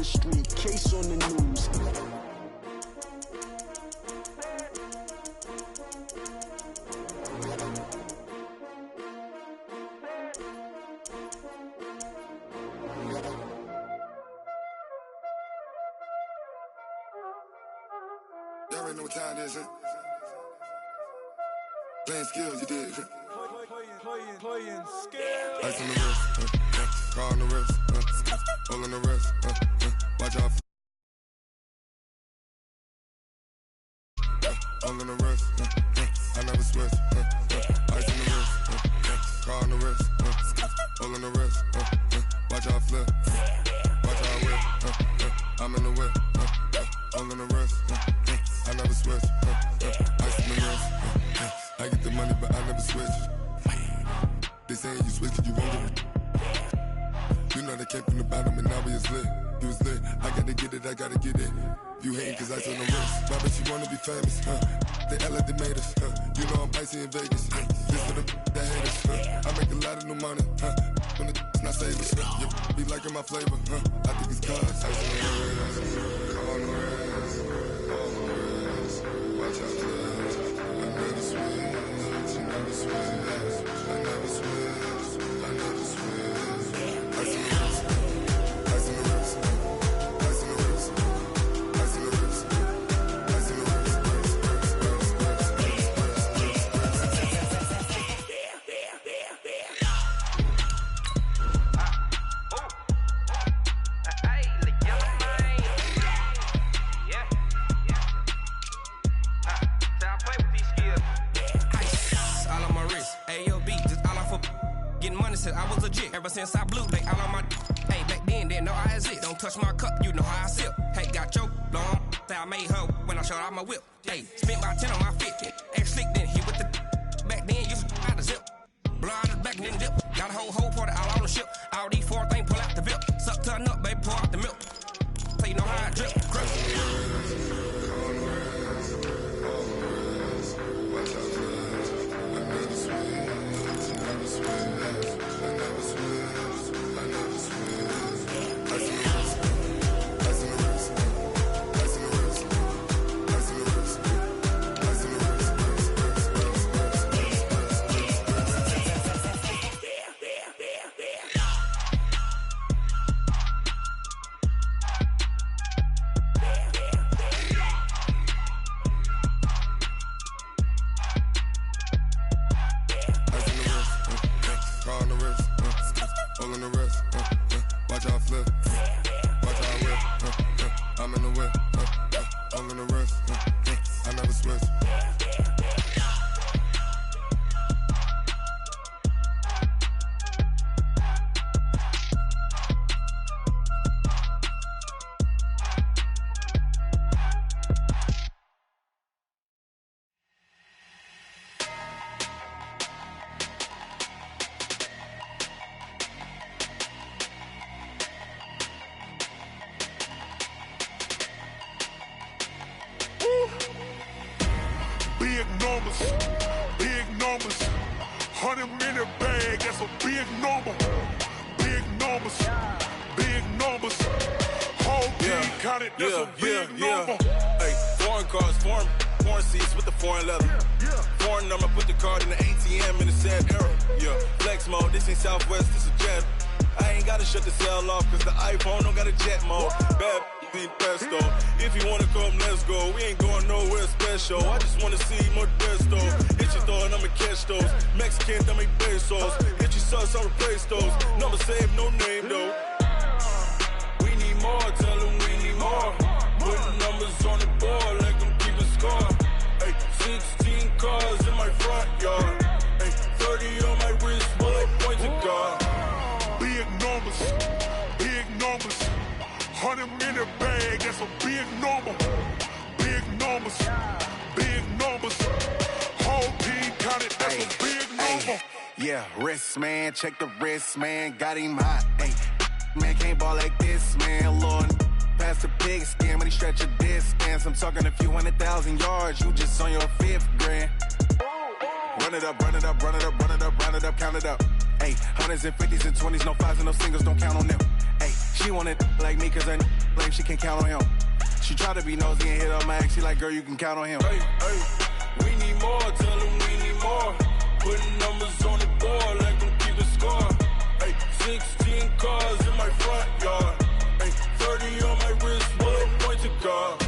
street, case on the news. Y'all already know what time it is, huh? Playing skills, you did. Playing skills. Ice on the wrist, car on the wrist, all on the wrist, watch out. All on the wrist, I never switch. Ice on the wrist, car on the wrist, all on the wrist, watch out flip, watch out whip. I'm in the whip, all on the wrist, I never switch. Ice on the wrist, I get the money but I never switch. They saying you switch it, you won't get it. You know they came from the bottom and now we is lit. You was lit, I gotta get it, I gotta get it. You hating cause ice on the wrist. Why bet you wanna be famous, They Ella they made us, You know I'm icy in Vegas, This for the that hate us, I make a lot of new money, When the not savers, You be liking my flavor, I think it's cause ice on the wrist, on the wrist, on the wrist. Watch out, I never switch, I never switch, I never switch, I never switch. Ice on the wrist, ice on the wrist, ice on the wrist, ice on the wrist, ice on the wrist. I was legit ever since I blew they all on my. Hey, back then didn't know I exist. Don't touch my cup, you know how I sip. Hey, got your long. I made her when I showed out my whip. Hey, spent about 10 on my fit. Ex slick then hit with the. Back then used to out the zip. Blow out the back then dip. Got a whole party all on the ship. All these four things pull out the VIP. Suck turn up, baby, pour out the milk. So you know how I drip. Crush. Big numbers, 100-minute bag, that's a big number. Big numbers, whole team counted, that's a big number. Hey, foreign cars, foreign seats with the foreign leather. Foreign number, put the card in the ATM in the sad era. Yeah, flex mode, this ain't Southwest, this is jet. I ain't gotta shut the cell off, cause the iPhone don't got a jet mode. Bad need pesto. If you wanna come, let's go. We ain't going nowhere special. I just wanna see more desto. Hit your throw and I'ma catch those. Mexican, I make pesos. Hit your sauce, I'll replace those. Number save, no name though. We need more, tell them we need more. Putting numbers on the board like I'm keeping score. Hey, 16 cars in my front yard. Hey, 30 on my wrist, bullet points of God. Big numbers, 100-minute bag, that's a big number. Big numbers, whole team counted, that's a big number. Yeah, wrist man, check the wrist man, got him hot. Ay, man can't ball like this, man. Lord, past the pig skin when he stretch a distance. I'm talking a few 100,000 yards, you just on your 5th grand. Run it up, count it up. Ay, hundreds and 50s and 20s, no 5s and no singles, don't count on them. Ay, She wanted like me cause her lame, she can't count on him. She tried to be nosy and hit up my ex, she like, girl, you can count on him. Hey, we need more, tell them we need more. Putting numbers on the board, let them keep a score. Hey, 16 cars in my front yard. Hey, 30 on my wrist, bullet point to God.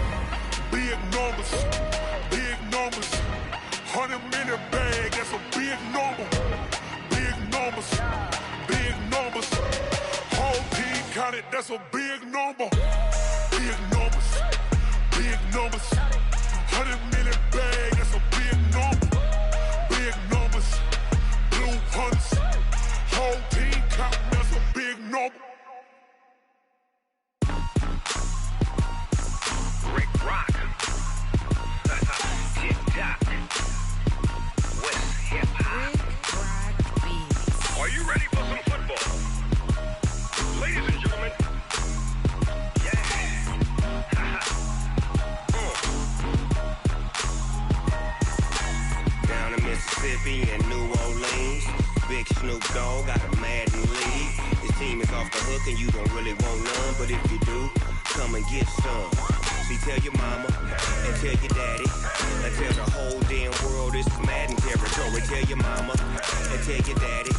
Big numbers, 100-minute bag, that's a big number. Big numbers, whole team counted, that's a big number. Big numbers, 100-minute bag, that's a big number. Big numbers, blue hunts, whole team counting, that's a big number. Rick Rock. TikTok. West Hip Hop. Are you ready for some football? Ladies and gentlemen. Down in Mississippi and New Orleans, Big Snoop Dogg got a Madden league. His team is off the hook and you don't really want none, but if you do, come and get some. See, tell your mama and tell your daddy and tell the whole damn world this is Madden territory. Tell your mama and tell your daddy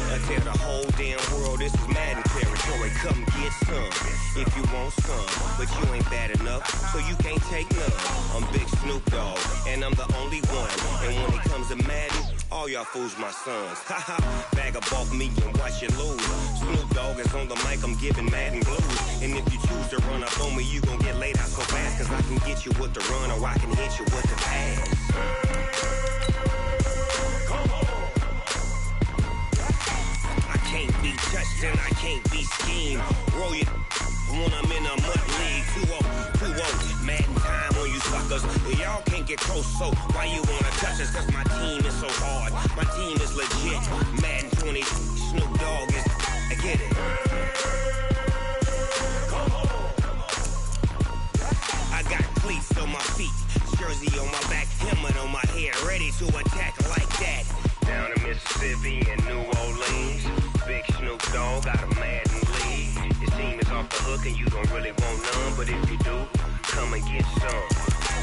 and tell the whole damn world this is Madden territory. Come get some if you want some, but you ain't bad enough, so you can't take none. I'm Big Snoop Dogg and I'm the only one. And when it comes to Madden, all y'all fools my sons. Haha, bag of off me and watch you lose. Snoop Dogg is on the mic, I'm giving Madden blues. And if you choose to run up on me, you gon' get laid out so fast, cause I can get you with the run or I can hit you with the pass. I can't be touched and I can't be schemed. Roll you when I'm in a mud league. 2-0, Madden time on you suckers. Y'all can't get close, so why you wanna touch us? Cause my team is so hard, my team is legit. Madden 20, Snoop Dogg is, I get it. I got cleats on my feet, jersey on my back, helmet on my head, ready to attack like that. Down in Mississippi and New Orleans, Big Snoop Dogg got a Madden league. His team is off the hook and you don't really want none, but if you do, come and get some.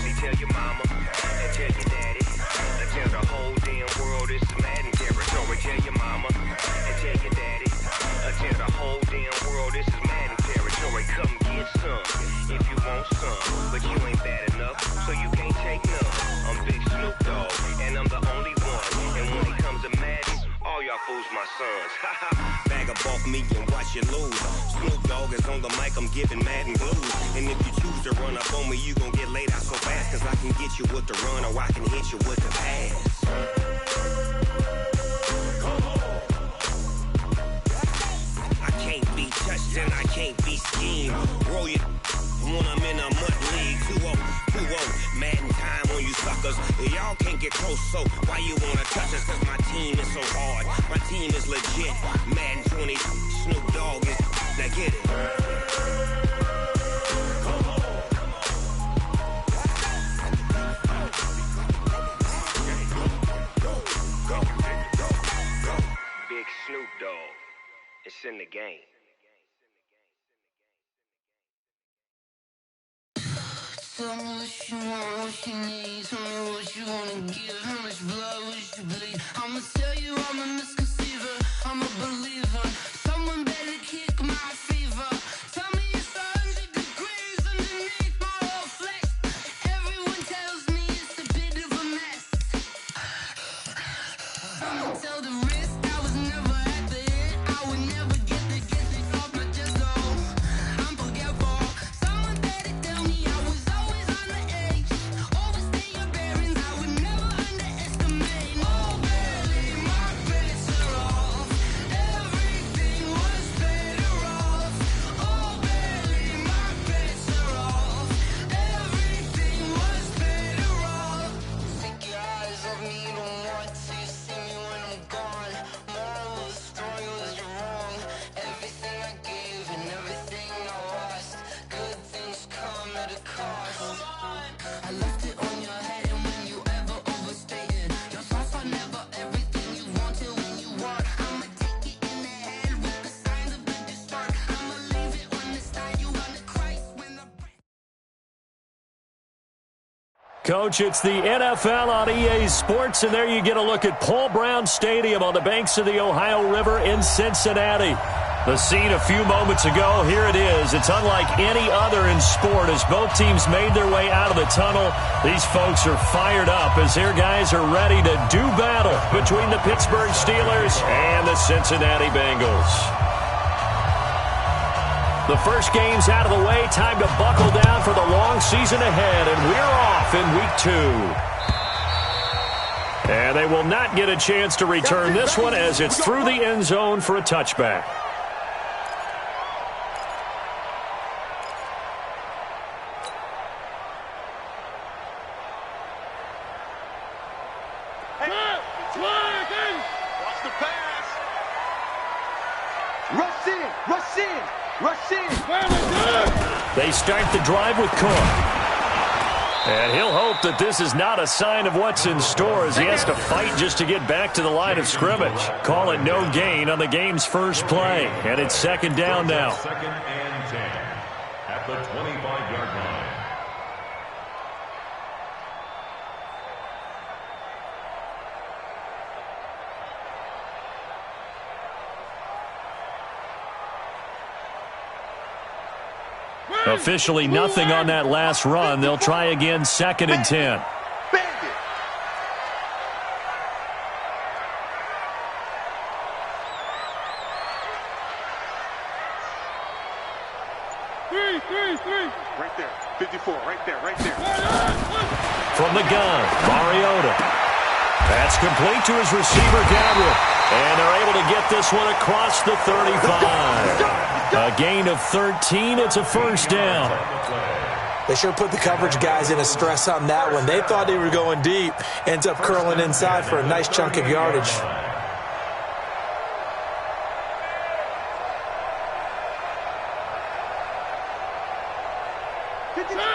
See, tell your mama and tell your daddy and tell the whole damn world this is Madden territory. Tell your mama and tell your daddy and tell the whole damn world this is Madden territory. Come get some if you want some, but you ain't bad enough, so you can't take none. I'm Big Snoop Dogg and I'm the only one. And when it comes to Madden, all y'all fools my sons. Bag up off me and watch you lose. Snoop Dogg is on the mic, I'm giving Madden blues. And if you choose to run up on me, you gon' get laid out so fast, cause I can get you with the run or I can hit you with the pass. I can't be touched and I can't be schemed. Roll you when I'm in a mud league. 2-0, Madden time on you suckers. Y'all can't get close, so why you wanna touch us? Cause my team is so hard, my team is legit. Madden 20, Snoop Dogg is, now get it. Big Snoop Dogg, it's in the game. Tell me what you want, what you need. Tell me what you wanna give. How much blood would you bleed? I'ma tell you I'm a misconceiver, I'm a believer. Someone better kick my fever. Tell me it's 100 degrees underneath my whole flesh. Everyone tells me it's a bit of a mess. I'ma tell the risk I was never at the end. I would never get it off my chest, though. I'm forgetful. Someone better tell me I was always on the edge. Overstay your bearings, I would never underestimate. Oh, barely, my bets are off. Coach. It's the NFL on EA Sports, and there you get a look at Paul Brown Stadium on the banks of the Ohio River in Cincinnati. The scene a few moments ago, here it is. It's unlike any other in sport as both teams made their way out of the tunnel. These folks are fired up as their guys are ready to do battle between the Pittsburgh Steelers and the Cincinnati Bengals. The first game's out of the way. Time to buckle down for the long season ahead, and we're off in week 2. And they will not get a chance to return this one as it's through the end zone for a touchback. Watch the pass. Rush in, rush in. Rush in. They start the drive with Cook. And he'll hope that this is not a sign of what's in store as he has to fight just to get back to the line of scrimmage. Call it no gain on the game's first play. And it's second down now. Second and 10 at the 25-yard line. Officially nothing on that last run. They'll try again, second and 10. Three. Right there. 54. Right there. From the gun, Mariota. That's complete to his receiver, Gabriel. And they're able to get this one across the 35. A gain of 13. It's a first down. They sure put the coverage guys in a stress on that one. They thought they were going deep. Ends up curling inside for a nice chunk of yardage.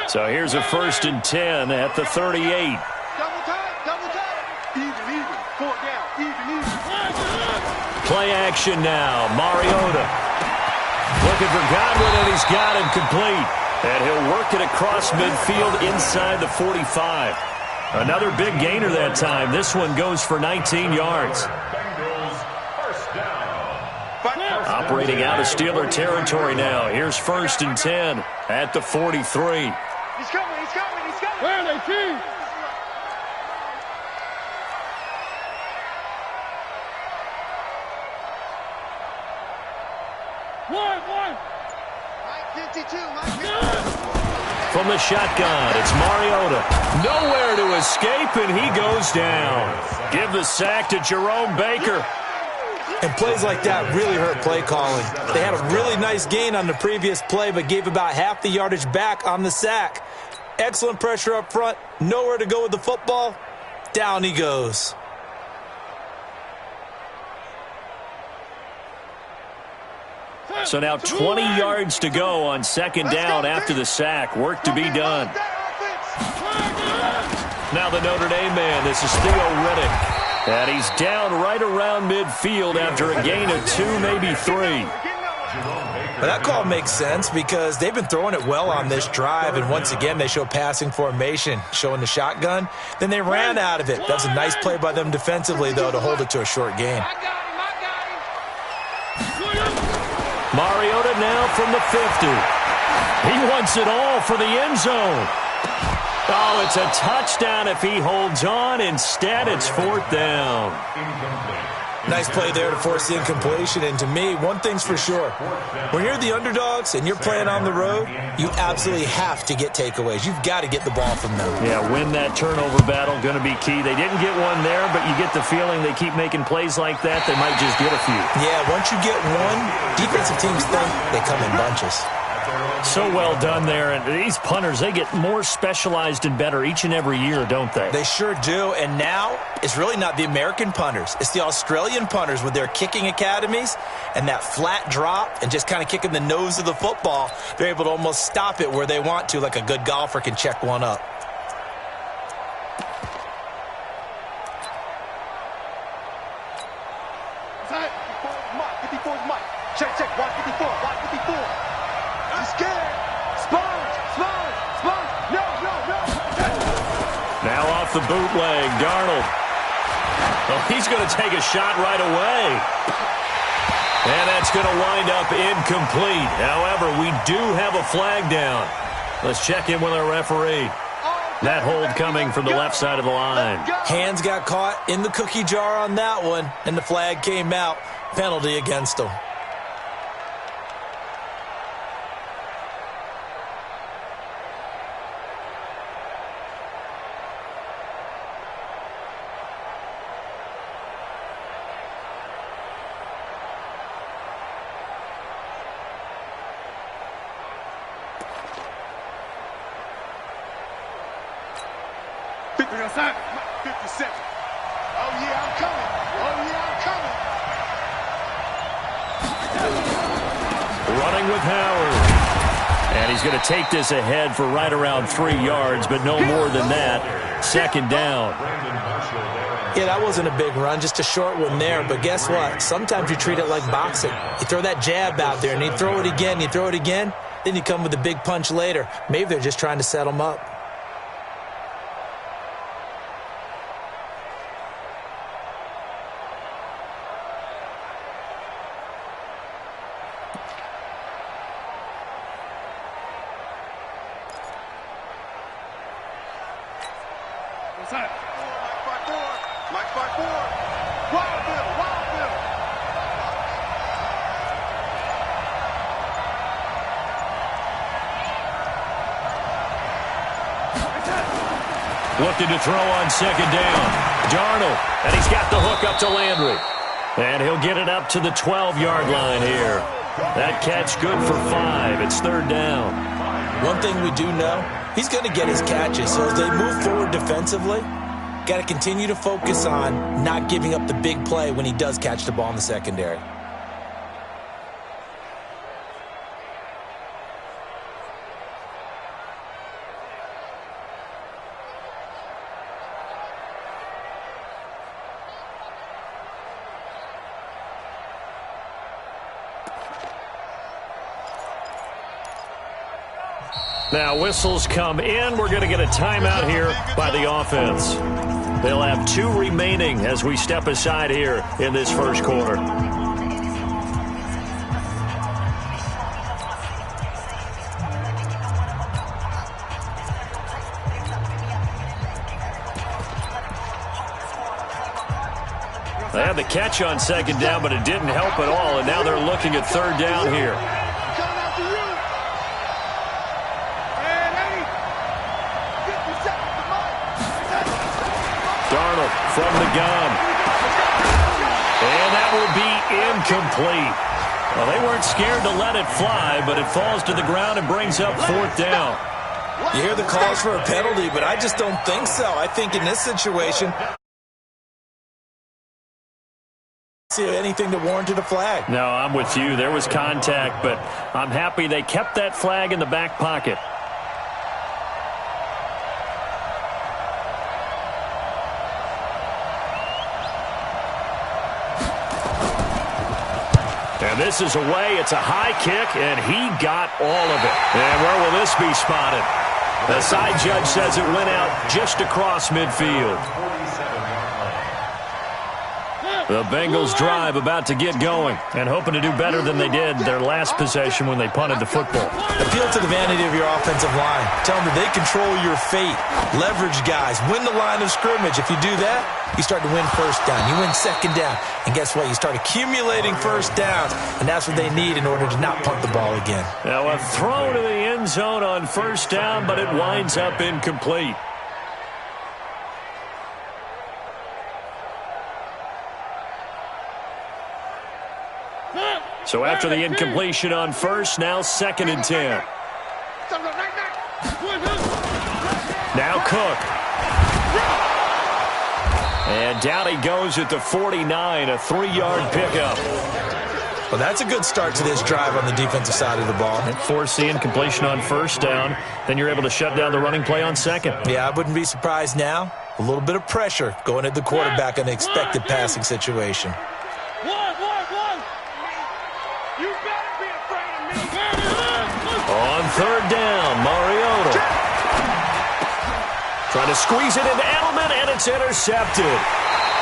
So here's a first and 10 at the 38. Double time. Even. 4 down. Even. Play action now. Mariota. Looking for Godwin, and he's got him complete. And he'll work it across midfield inside the 45. Another big gainer that time. This one goes for 19 yards. Operating out of Steeler territory now. Here's first and 10 at the 43. He's coming. Where are they, team? One. Mike 52. From the shotgun, it's Mariota. Nowhere to escape, and he goes down. Give the sack to Jerome Baker. And plays like that really hurt play calling. They had a really nice gain on the previous play, but gave about half the yardage back on the sack. Excellent pressure up front. Nowhere to go with the football. Down he goes. So now 20 yards to go on second down after the sack. Work to be done. Now the Notre Dame man. This is Theo Riddick. And he's down right around midfield after a gain of 2, maybe 3. Well, that call makes sense because they've been throwing it well on this drive, and once again they show passing formation, showing the shotgun. Then they ran out of it. That was a nice play by them defensively, though, to hold it to a short gain. Mariota now from the 50. He wants it all for the end zone. Oh, it's a touchdown if he holds on. Instead, it's fourth down. Nice play there to force the incompletion. And to me, one thing's for sure. When you're the underdogs and you're playing on the road, you absolutely have to get takeaways. You've got to get the ball from them. Yeah, win that turnover battle, going to be key. They didn't get one there, but you get the feeling they keep making plays like that, they might just get a few. Yeah, once you get one, defensive teams think they come in bunches. So well done there. And these punters, they get more specialized and better each and every year, don't they? They sure do. And now it's really not the American punters. It's the Australian punters with their kicking academies and that flat drop and just kind of kicking the nose of the football. They're able to almost stop it where they want to, like a good golfer can check one up. Check. Watch 54. He's scared. Sponge. No. the bootleg. Darnold. Oh, he's going to take a shot right away. And that's going to wind up incomplete. However, we do have a flag down. Let's check in with our referee. That hold coming from the left side of the line. Hands got caught in the cookie jar on that one, and the flag came out. Penalty against him. Outside. 50 seconds. Oh, yeah, I'm coming. Oh, yeah, I'm coming. Running with Howard. And he's going to take this ahead for right around 3 yards, but no more than that. Second down. Yeah, that wasn't a big run, just a short one there. But guess what? Sometimes you treat it like boxing. You throw that jab out there, and you throw it again, you throw it again, then you come with a big punch later. Maybe they're just trying to set him up. Looking to throw on second down. Darnold, and he's got the hook up to Landry. And he'll get it up to the 12-yard line here. That catch good for 5. It's third down. One thing we do know, he's going to get his catches. So as they move forward defensively, got to continue to focus on not giving up the big play when he does catch the ball in the secondary. Now whistles come in. We're going to get a timeout here by the offense. They'll have 2 remaining as we step aside here in this first quarter. They had the catch on second down, but it didn't help at all, and now they're looking at third down here. Darnold from the gun. And that will be incomplete. Well, they weren't scared to let it fly, but it falls to the ground and brings up fourth down. You hear the calls for a penalty, but I just don't think so. I think in this situation, see anything that warranted a flag. No, I'm with you. There was contact, but I'm happy they kept that flag in the back pocket. And this is away. It's a high kick, and he got all of it. And where will this be spotted? The side judge says it went out just across midfield. The Bengals drive about to get going and hoping to do better than they did their last possession when they punted the football. Appeal to the vanity of your offensive line. Tell them that they control your fate. Leverage guys. Win the line of scrimmage. If you do that, you start to win first down. You win second down. And guess what? You start accumulating first downs. And that's what they need in order to not punt the ball again. Now a throw to the end zone on first down, but it winds up incomplete. So after the incompletion on first, now 2nd and 10. Now Cook. And down he goes at the 49, a 3-yard pickup. Well, that's a good start to this drive on the defensive side of the ball. And force the incompletion on first down. Then you're able to shut down the running play on second. Yeah, I wouldn't be surprised now. A little bit of pressure going at the quarterback in the expected passing situation. On third down, Mariota. Trying to squeeze it into Edelman, and it's intercepted.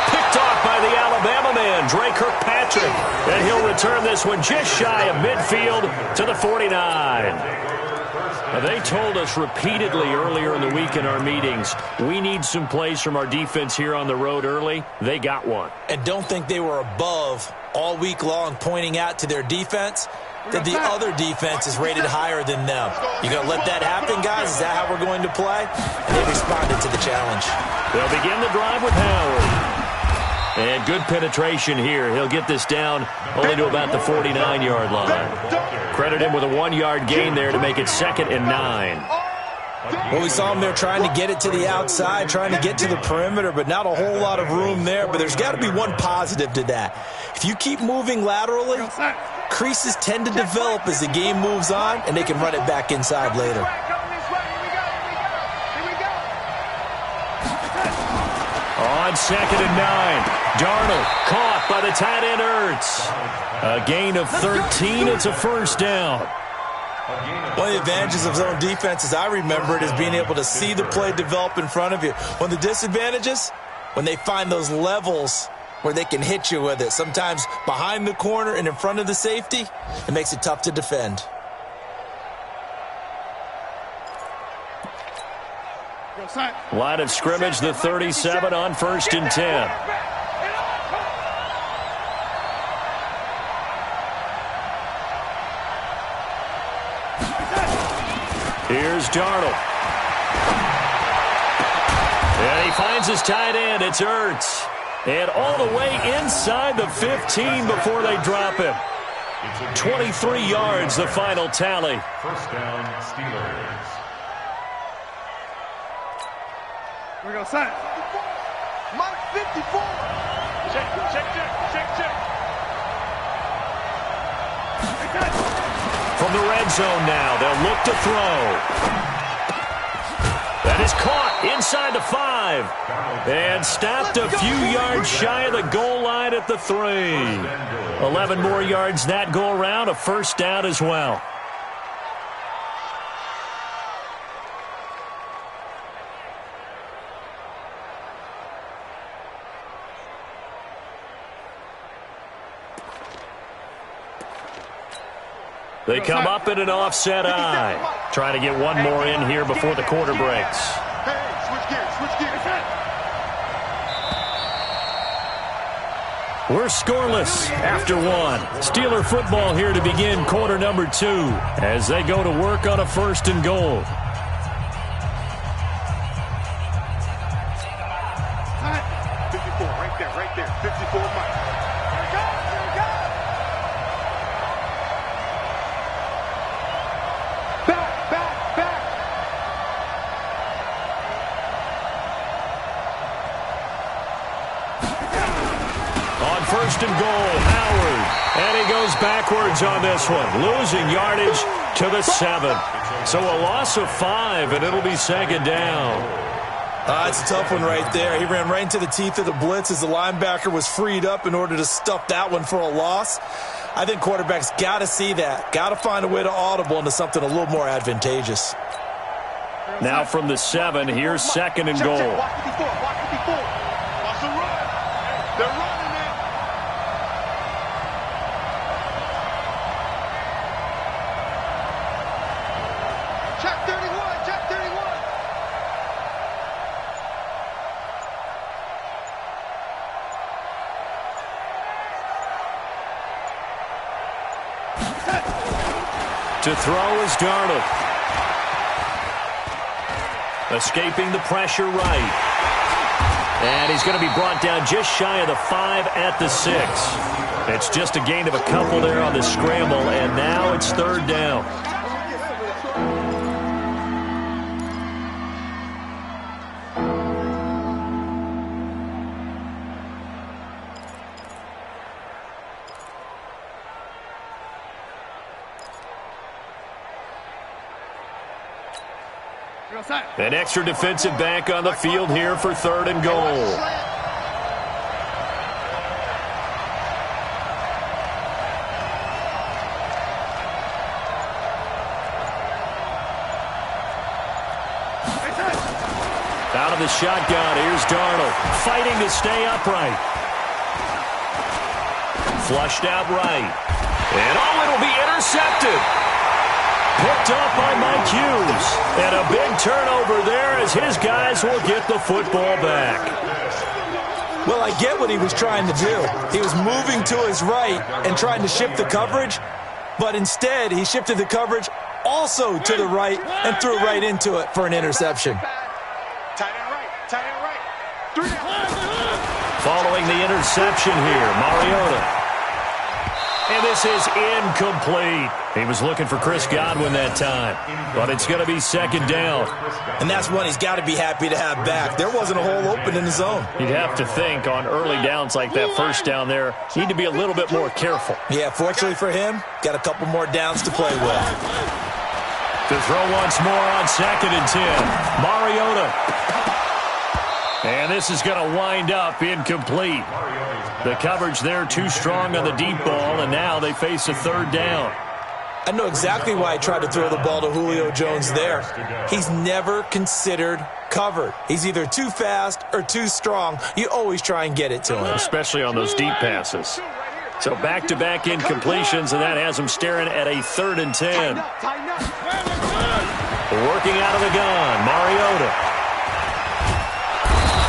Picked off by the Alabama man, Dre Kirkpatrick. And he'll return this one just shy of midfield to the 49. Now, they told us repeatedly earlier in the week in our meetings, we need some plays from our defense here on the road early. They got one. And don't think they were above all week long pointing out to their defense that the other defense is rated higher than them. You going to let that happen, guys? Is that how we're going to play? And they responded to the challenge. They'll begin the drive with Howard. And good penetration here. He'll get this down only to about the 49-yard line. Credit him with a 1-yard gain there to make it 2nd and 9. Well, we saw him there trying to get it to the outside, trying to get to the perimeter, but not a whole lot of room there. But there's got to be one positive to that. If you keep moving laterally, creases tend to develop as the game moves on, and they can run it back inside later. On 2nd and 9, Darnold caught by the tight end Ertz. A gain of 13. It's a first down. One of the advantages of zone defense, as I remember it, is being able to see the play develop in front of you. One of the disadvantages, when they find those levels where they can hit you with it, sometimes behind the corner and in front of the safety, it makes it tough to defend. Line of scrimmage, the 37 on 1st and 10. Here's Darnold. And he finds his tight end. It's Ertz. And all the way inside the 15 before they drop him. 23 yards, the final tally. First down, Steelers. We're going to sign. Mike 54. Check. From the red zone now, they'll look to throw. That is caught inside the 5. And stopped a few yards shy of the goal line at the 3. 11 more yards that go around, a first down as well. They come up in an offset eye. Trying to get one more in here before the quarter breaks. Switch gears. We're scoreless after 1. Steeler football here to begin quarter number 2 as they go to work on a 1st and goal. Right there. 54 Mike. First and goal, Howard. And he goes backwards on this one, losing yardage to the 7. So a loss of 5, and it'll be 2nd down. It's a tough one right there. He ran right into the teeth of the blitz as the linebacker was freed up in order to stuff that one for a loss. I think quarterbacks got to see that. Got to find a way to audible into something a little more advantageous. Now from the 7, here's 2nd and goal. Watch 54. Watch the run. They're running. To throw is Darnold. Escaping the pressure right. And he's going to be brought down just shy of the 5 at the 6. It's just a gain of a couple there on the scramble, and now it's 3rd down. An extra defensive back on the field here for 3rd and goal. Out of the shotgun, here's Darnold, fighting to stay upright. Flushed out right. And it'll be intercepted. Picked up by Mike Hughes. And a big turnover there as his guys will get the football back. Well, I get what he was trying to do. He was moving to his right and trying to shift the coverage, but instead he shifted the coverage also to the right and threw right into it for an interception. Tight end right. 3 Following the interception here, Mariota. And this is incomplete. He was looking for Chris Godwin that time, but it's going to be second down. And that's one he's got to be happy to have back. There wasn't a hole open in the zone. You'd have to think on early downs like that first down there, need to be a little bit more careful. Yeah, fortunately for him, got a couple more downs to play with. To throw once more on 2nd and 10. Mariota. And this is going to wind up incomplete. The coverage there too strong on the deep ball, and now they face a 3rd down. I know exactly why I tried to throw the ball to Julio Jones there. He's never considered covered. He's either too fast or too strong. You always try and get it to him. Especially on those deep passes. So back-to-back incompletions, and that has him staring at a 3rd and 10. Working out of the gun, Mariota.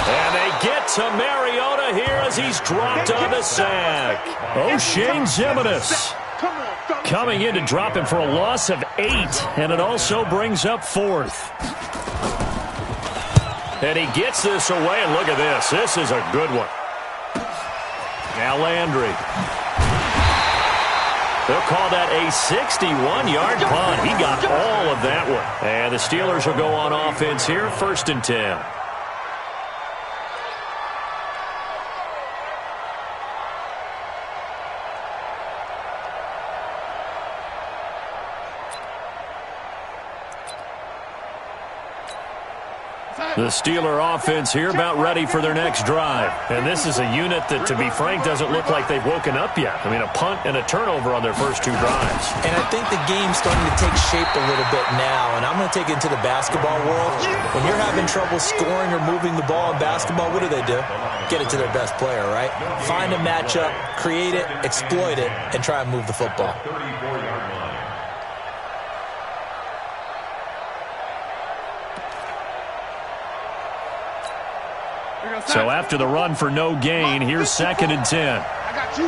And they get to Mariota here as he's dropped on the sack. O'Shane Ximines coming in to drop him for a loss of 8, and it also brings up 4th. And he gets this away, and look at this. This is a good one. Now Landry. They'll call that a 61-yard punt. He got all of that one. And the Steelers will go on offense here, 1st and 10. The Steeler offense here about ready for their next drive. And this is a unit that, to be frank, doesn't look like they've woken up yet. I mean, a punt and a turnover on their first 2 drives. And I think the game's starting to take shape a little bit now. And I'm going to take it into the basketball world. When you're having trouble scoring or moving the ball in basketball, what do? Get it to their best player, right? Find a matchup, create it, exploit it, and try and move the football. So after the run for no gain, here's 2nd and 10. I got you.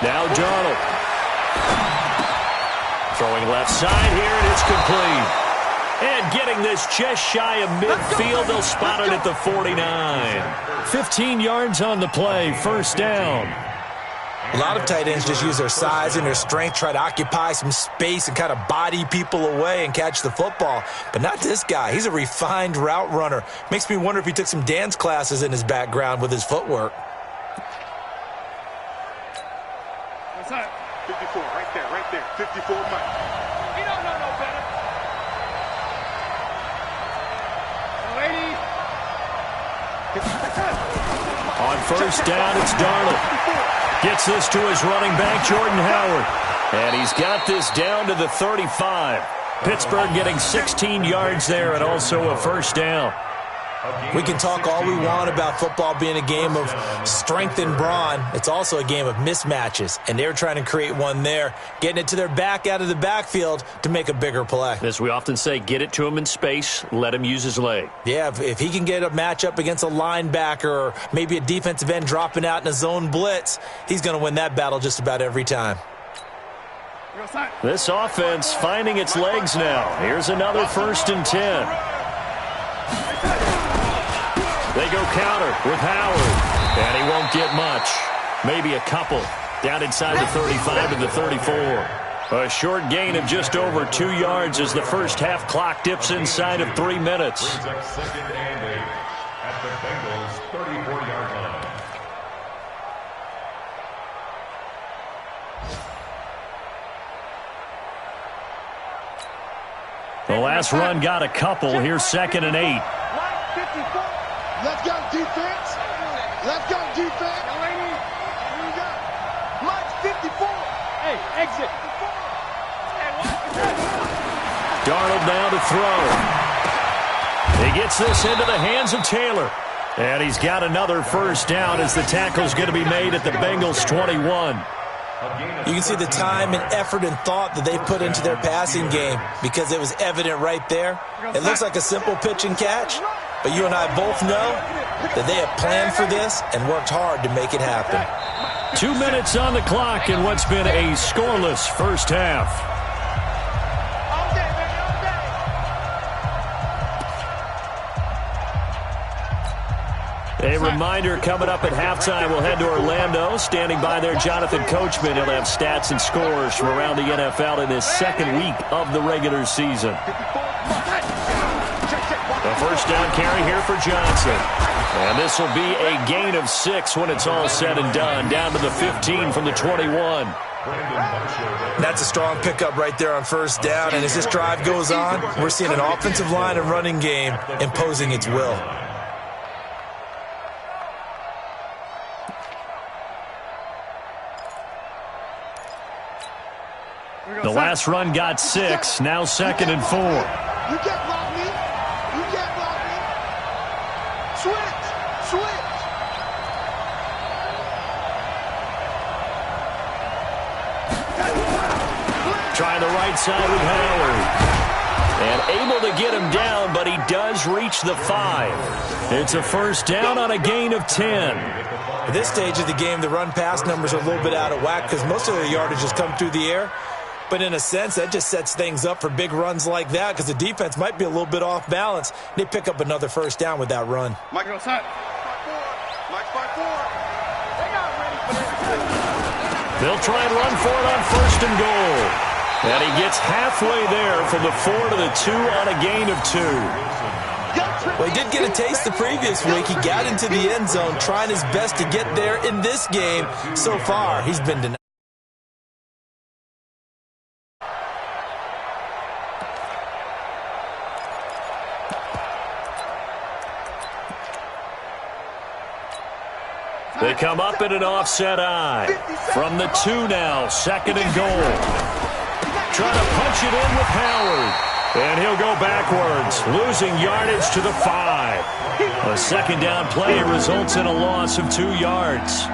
Now Darnold. Throwing left side here, and it's complete. And getting this just shy of midfield, they'll spot it at the 49. 15 yards on the play, 1st down. A lot of tight ends just use their size and their strength, try to occupy some space and kind of body people away and catch the football. But not this guy. He's a refined route runner. Makes me wonder if he took some dance classes in his background with his footwork. What's that? 54, right there. 54 Mike. You don't know no better. On 1st down, it's Darnold. Gets this to his running back, Jordan Howard. And he's got this down to the 35. Pittsburgh getting 16 yards there and also a 1st down. We can talk all we want about football being a game of strength and brawn. It's also a game of mismatches, and they're trying to create one there, getting it to their back out of the backfield to make a bigger play. As we often say, get it to him in space, let him use his leg. Yeah, if he can get a matchup against a linebacker or maybe a defensive end dropping out in a zone blitz, he's going to win that battle just about every time. This offense finding its legs now. Here's another 1st and 10. They go counter with Howard, and he won't get much. Maybe a couple. Down inside the 35 to the 34. A short gain of just over 2 yards as the first half clock dips inside of 3 minutes. Brings up 2nd and 8 at the Bengals' 34-yard line. The last run got a couple. Here's 2nd and 8. Let's go, defense. Let's go, defense. Here we go. Mike's 54. Hey, exit. Darnold now to throw. He gets this into the hands of Taylor. And he's got another first down as the tackle's going to be made at the Bengals 21. You can see the time and effort and thought that they put into their passing game because it was evident right there. It looks like a simple pitch and catch, but you and I both know that they have planned for this and worked hard to make it happen. 2 minutes on the clock in what's been a scoreless first half. A reminder coming up at halftime, we'll head to Orlando. Standing by there, Jonathan Coachman. He'll have stats and scores from around the NFL in his second week of the regular season. The first down carry here for Johnson. And this will be a gain of 6 when it's all said and done. Down to the 15 from the 21. That's a strong pickup right there on first down. And as this drive goes on, we're seeing an offensive line and running game imposing its will. The last run got 6, now 2nd and 4. You can't block me. You can't block me. Switch. Trying the right side with Howard. And able to get him down, but he does reach the 5. It's a first down on a gain of 10. At this stage of the game, the run-pass numbers are a little bit out of whack because most of the yardage has come through the air. But in a sense, that just sets things up for big runs like that because the defense might be a little bit off balance. They pick up another first down with that run. Mike outside. Mike 5-4. They're not ready for this. They'll try and run for it on first and goal. And he gets halfway there from the 4 to the 2 on a gain of 2. Well, he did get a taste the previous week. He got into the end zone trying his best to get there in this game. So far, he's been denied. They come up in an offset eye. From the 2 now, 2nd and goal. Trying to punch it in with Howard. And he'll go backwards, losing yardage to the 5. A second down play results in a loss of 2 yards.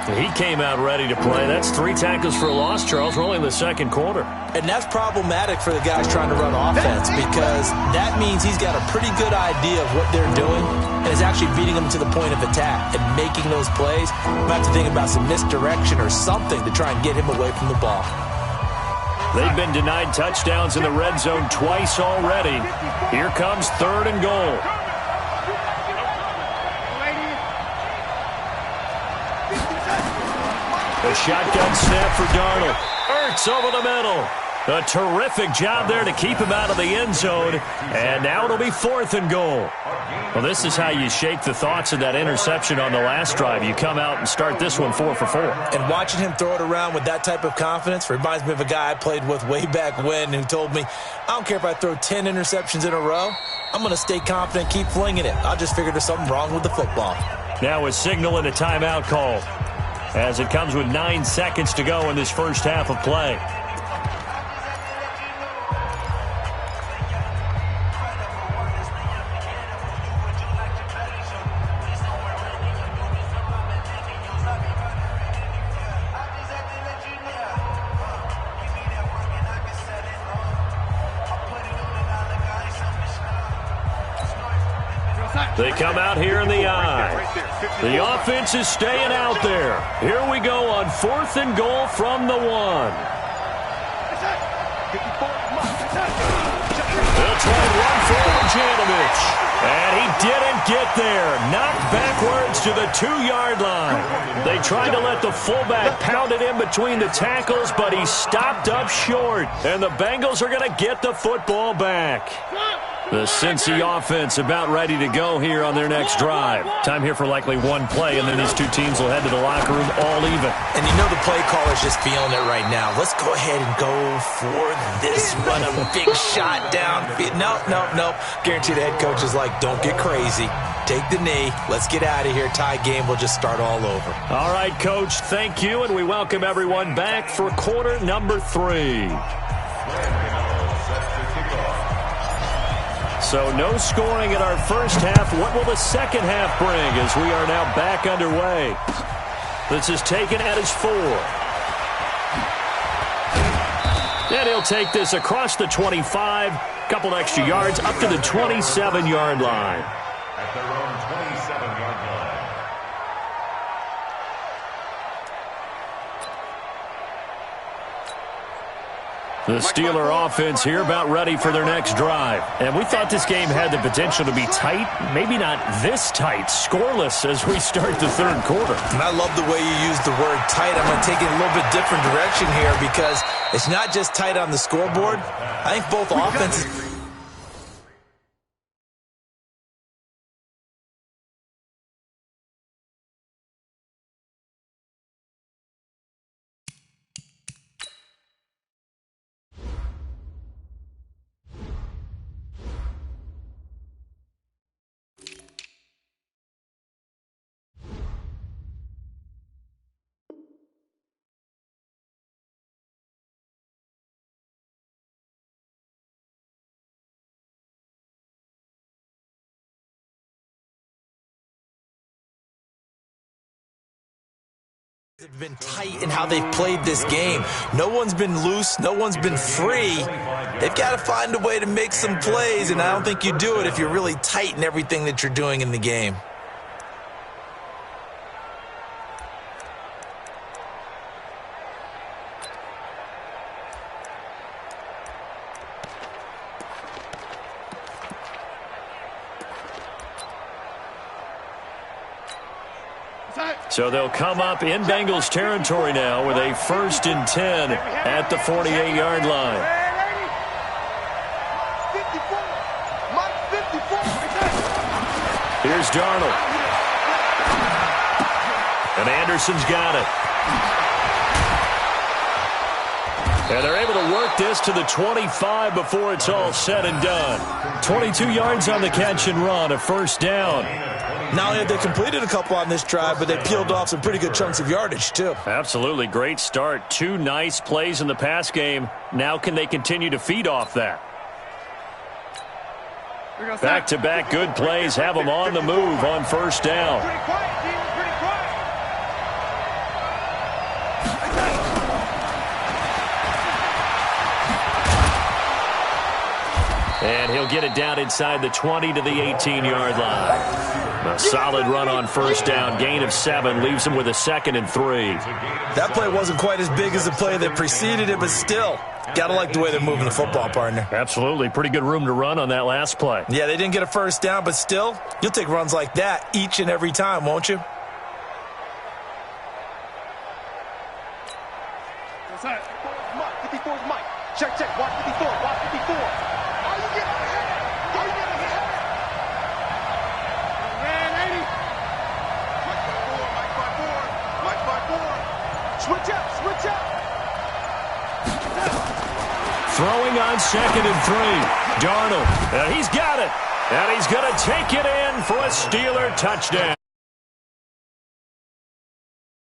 He came out ready to play. That's 3 tackles for a loss, Charles. We're only in the second quarter. And that's problematic for the guys trying to run offense because that means he's got a pretty good idea of what they're doing and is actually beating them to the point of attack and making those plays. We have to think about some misdirection or something to try and get him away from the ball. They've been denied touchdowns in the red zone twice already. Here comes 3rd and goal. A shotgun snap for Darnold. Ertz over the middle. A terrific job there to keep him out of the end zone. And now it'll be 4th and goal. Well, this is how you shake the thoughts of that interception on the last drive. You come out and start this one 4 for 4. And watching him throw it around with that type of confidence reminds me of a guy I played with way back when who told me, I don't care if I throw 10 interceptions in a row. I'm going to stay confident, keep flinging it. I just figured there's something wrong with the football. Now a signal and a timeout call as it comes with 9 seconds to go in this first half of play. They come out here in the eye. The offense is staying out there. Here we go on 4th and goal from the 1. They'll try and run for Janovich. And he didn't get there. Knocked backwards to the 2-yard line. They tried to let the fullback pound it in between the tackles, but he stopped up short. And the Bengals are going to get the football back. The Cincy offense about ready to go here on their next drive. Time here for likely one play, and then these two teams will head to the locker room all even. And you know the play caller's just feeling it right now. Let's go ahead and go for this. Run a big shot down. No. Guarantee the head coach is like, don't get crazy. Take the knee. Let's get out of here. Tie game will just start all over. All right, Coach, thank you, and we welcome everyone back for quarter number 3. So no scoring in our first half. What will the second half bring as we are now back underway? This is taken at his 4. And he'll take this across the 25. Couple extra yards up to the 27-yard line. At their own 27-yard line. The Steeler offense here about ready for their next drive. And we thought this game had the potential to be tight, maybe not this tight, scoreless as we start the third quarter. And I love the way you use the word tight. I'm going to take it a little bit different direction here because it's not just tight on the scoreboard. I think both offenses... They've been tight in how they've played this game. No one's been loose. No one's been free. They've got to find a way to make some plays, and I don't think you do it if you're really tight in everything that you're doing in the game. So they'll come up in Bengals territory now with a 1st and 10 at the 48-yard line. Here's Darnold. And Anderson's got it. And they're able to work this to the 25 before it's all said and done. 22 yards on the catch and run, a 1st down. Not only have they completed a couple on this drive, but they peeled off some pretty good chunks of yardage, too. Absolutely. Great start. 2 nice plays in the pass game. Now can they continue to feed off that? Back-to-back good plays have them on the move on 1st down. And he'll get it down inside the 20 to the 18-yard line. A solid run on 1st down. Gain of 7 leaves him with a 2nd and 3. That play wasn't quite as big as the play that preceded it, but still, got to like the way they're moving the football, partner. Absolutely. Pretty good room to run on that last play. Yeah, they didn't get a 1st down, but still, you'll take runs like that each and every time, won't you? Check, watch 54, watch 54. How you get ahead? How you get ahead? Man, 80. Mike by 4. Switch up. Throwing on 2nd and 3. Darnold, and he's got it. And he's going to take it in for a Steeler touchdown.